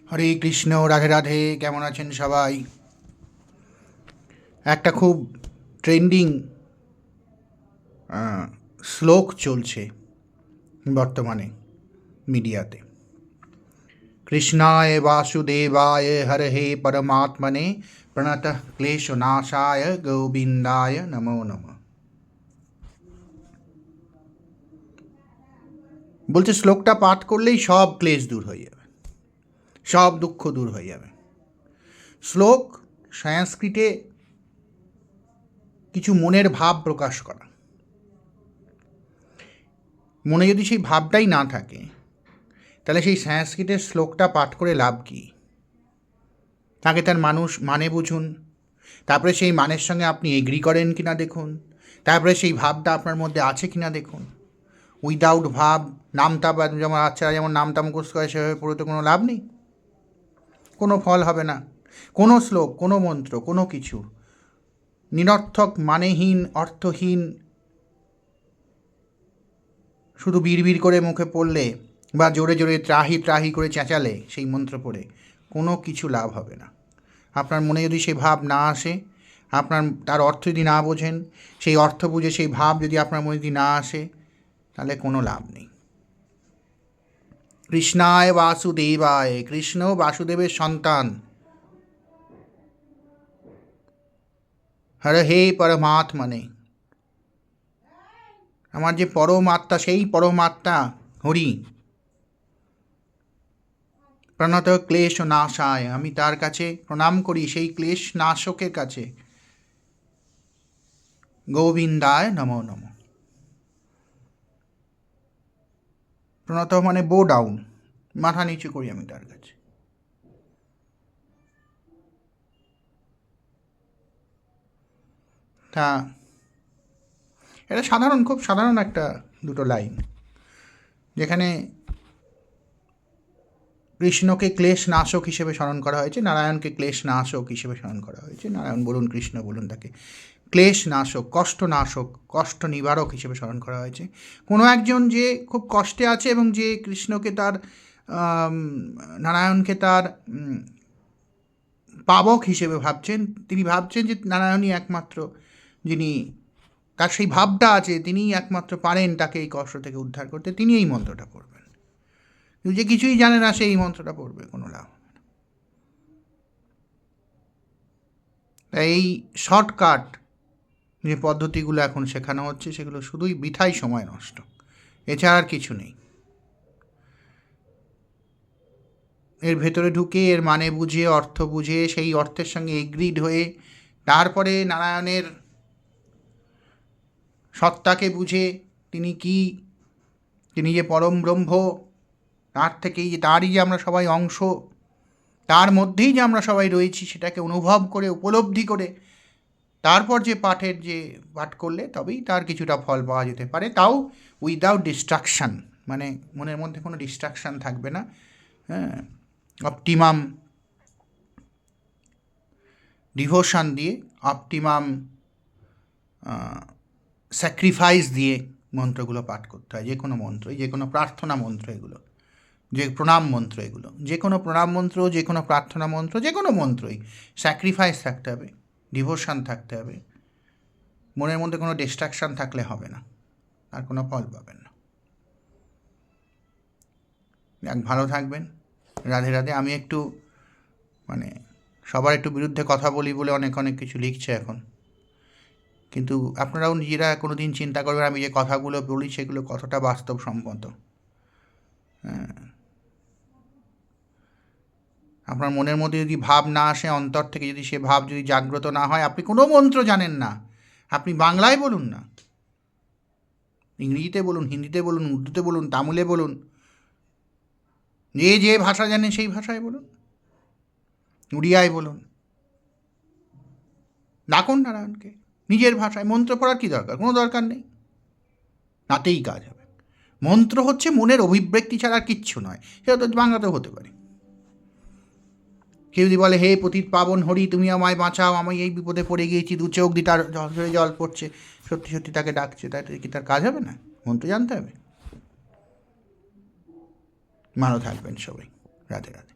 হরে কৃষ্ণ, রাধে রাধে। কেমন আছেন সবাই? একটা খুব ট্রেন্ডিং শ্লোক চলছে বর্তমানে মিডিয়াতে। কৃষ্ণায় বাসুদেবায় হরহে পরমাত্মনে প্রণতঃ ক্লেশনাশায় গোবিন্দায় নমো নমঃ। বলছে শ্লোকটা পাঠ করলেই সব ক্লেশ দূর হয়ে যাবে, সব দুঃখ দূর হয়ে যাবে। শ্লোক সংস্কৃতে কিছু মনের ভাব প্রকাশ করা। মনে যদি সেই ভাবটাই না থাকে, তাহলে সেই সংস্কৃতের শ্লোকটা পাঠ করে লাভ কী? তাকে তার মানে বুঝুন, তারপরে সেই মানের সঙ্গে আপনি এগ্রি করেন কিনা দেখুন, তারপরে সেই ভাবটা আপনার মধ্যে আছে কিনা দেখুন। উইদাউট ভাব নামটা, যেমন বাচ্চারা যেমন নামটা মুখস্থ করে সেভাবে পড়ে তো কোনো লাভ নেই, কোনো ফল হবে না। কোনো শ্লোক, কোনো মন্ত্র, কোনো কিছু নিরর্থক, মানেহীন, অর্থহীন, শুধু বিড়বিড় করে মুখে পড়লে বা জোরে জোরে ত্রাহি ত্রাহি করে চেঁচালে সেই মন্ত্র পড়ে কোনো কিছু লাভ হবে না। আপনার মনে যদি সেই ভাব না আসে, আপনার তার অর্থ যদি না বোঝেন, সেই অর্থ বুঝে সেই ভাব যদি আপনার মনে যদি না আসে, তাহলে কোনো লাভ নেই। কৃষ্ণায় বাসুদেবায়, কৃষ্ণ বাসুদেবের সন্তান। হর হে পরমাত্মনে, আমার যে পরমাত্মা, সেই পরমাত্মা হরি। প্রণত ক্লেশ নাশায়, আমি তার কাছে প্রণাম করি, সেই ক্লেশ নাশকের কাছে। গোবিন্দায় নমো নমঃ। প্রণত মানে বো ডাউন, মাথা নিচু করি আমি তার কাছে। তা এটা সাধারণ, খুব সাধারণ একটা দুটো লাইন, যেখানে কৃষ্ণকে ক্লেশ নাশক হিসেবে স্মরণ করা হয়েছে, নারায়ণকে ক্লেশ নাশক হিসেবে স্মরণ করা হয়েছে। নারায়ণ বলুন, কৃষ্ণ বলুন, তাকে ক্লেশ নাশক, কষ্ট নাশক, কষ্ট নিবারক হিসেবে স্মরণ করা হয়েছে। কোনো একজন যে খুব কষ্টে আছে এবং যে কৃষ্ণকে তার নারায়ণকে তার পাবক হিসেবে ভাবছেন, তিনি ভাবছেন যে নারায়ণই একমাত্র যিনি, তার সেই ভাবটা আছে, তিনিই একমাত্র পারেন তাকে এই কষ্ট থেকে উদ্ধার করতে, তিনি এই মন্ত্রটা পড়বেন। কিন্তু যে কিছুই জানে না সে এই মন্ত্রটা পড়বে, কোনো লাভ হবে না। তাই এই শর্টকাট যে পদ্ধতিগুলো এখন শেখানো হচ্ছে, সেগুলো শুধুই বৃথাই সময় নষ্ট, এছাড়া আর কিছু নেই। এর ভেতরে ঢুকে এর মানে বুঝে, অর্থ বুঝে, সেই অর্থের সঙ্গে এগ্রিড হয়ে, তারপরে নারায়ণের সত্তাকে বুঝে, তিনি কি, তিনি যে পরম ব্রহ্ম, তার থেকেই, তারই যে আমরা সবাই অংশ, তার মধ্যেই যে আমরা সবাই রয়েছি, সেটাকে অনুভব করে, উপলব্ধি করে, তারপর যে পাঠ করলে তবেই তার কিছুটা ফল পাওয়া যেতে পারে, তাও উইদাউট ডিস্ট্রাকশান। মানে মনের মধ্যে কোনো ডিস্ট্রাকশান থাকবে না। হ্যাঁ, অপটিমাম ডিভোশান দিয়ে, অপটিমাম স্যাক্রিফাইস দিয়ে মন্ত্রগুলো পাঠ করতে হয়। যে কোনো মন্ত্রই, যে কোনো প্রার্থনা মন্ত্র এগুলো, যে প্রণাম মন্ত্র এগুলো, যে কোনো প্রণাম মন্ত্র, যে কোনো প্রার্থনা মন্ত্র, যে কোনো মন্ত্রই স্যাক্রিফাইস থাকতে হবে, ডিভোশান থাকতে হবে। মনের মধ্যে কোনো ডিস্ট্রাকশান থাকলে হবে না, আর কোনো ফল পাবেন না। ভালো থাকবেন। রাধে রাধে। আমি একটু সবার একটু বিরুদ্ধে কথা বলি বলে অনেক কিছু লিখছে এখন, কিন্তু আপনারাও নিজেরা কোনো দিন চিন্তা করবেন আমি যে কথাগুলো বলি সেগুলো কতটা বাস্তবসম্মত। হ্যাঁ, আপনার মনের মধ্যে যদি ভাব না আসে, অন্তর থেকে যদি সে ভাব যদি জাগ্রত না হয়, আপনি কোনো মন্ত্র জানেন না, আপনি বাংলায় বলুন না, ইংরেজিতে বলুন, হিন্দিতে বলুন, উর্দুতে বলুন, তামিলে বলুন, যে ভাষা জানেন সেই ভাষায় বলুন, উড়িয়ায় বলুন, ডাকুন নারায়ণকে নিজের ভাষায়। মন্ত্র পড়ার কী দরকার? কোনো দরকার নেই, তাতেই কাজ হবে। মন্ত্র হচ্ছে মনের অভিব্যক্তি ছাড়া আর কিচ্ছু নয়। সেটা তো বাংলাতেও হতে পারে। কেউ যদি বলে হে পতিত পাবন হরি, তুমি আমায় বাঁচাও, আমি এই বিপদে পড়ে গিয়েছি, দু চোখ দিয়ে তার জল পড়ছে, সত্যি সত্যি তাকে ডাকছে, তাই কি তার কাজ হবে না? মন্ত্র জানতে হবে। ভালো থাকবেন সবাই। রাধে রাধে।